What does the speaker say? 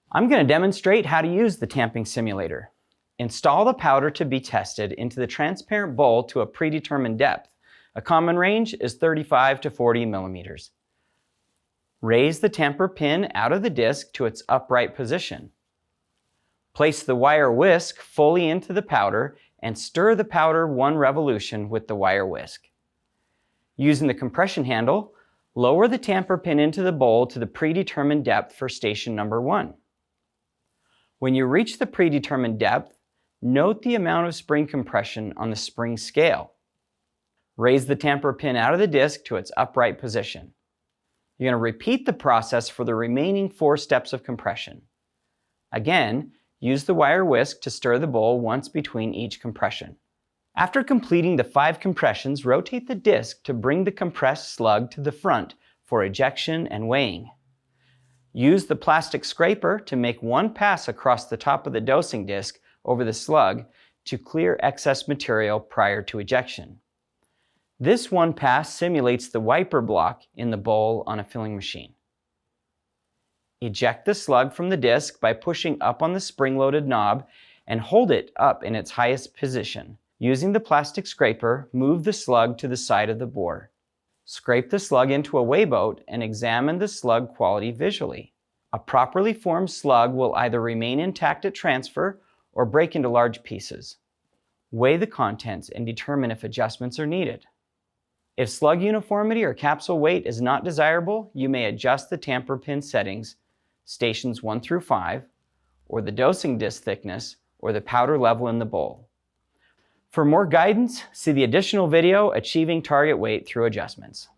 I'm going to demonstrate how to use the Tamping Simulator. Install the powder to be tested into the transparent bowl to a predetermined depth. A common range is 35 to 40 millimeters. Raise the tamper pin out of the disc to its upright position. Place the wire whisk fully into the powder and stir the powder 1 revolution with the wire whisk. Using the compression handle, lower the tamper pin into the bowl to the predetermined depth for station number 1. When you reach the predetermined depth, note the amount of spring compression on the spring scale. Raise the tamper pin out of the disc to its upright position. You're going to repeat the process for the remaining 4 steps of compression. Again, use the wire whisk to stir the bowl once between each compression. After completing the 5 compressions, rotate the disc to bring the compressed slug to the front for ejection and weighing. Use the plastic scraper to make 1 pass across the top of the dosing disc over the slug to clear excess material prior to ejection. This 1 pass simulates the wiper block in the bowl on a filling machine. Eject the slug from the disc by pushing up on the spring-loaded knob and hold it up in its highest position. Using the plastic scraper, move the slug to the side of the bore. Scrape the slug into a weigh boat and examine the slug quality visually. A properly formed slug will either remain intact at transfer or break into large pieces. Weigh the contents and determine if adjustments are needed. If slug uniformity or capsule weight is not desirable, you may adjust the tamper pin settings, stations 1 through 5, or the dosing disc thickness, or the powder level in the bowl. For more guidance, see the additional video, Achieving Target Weight Through Adjustments.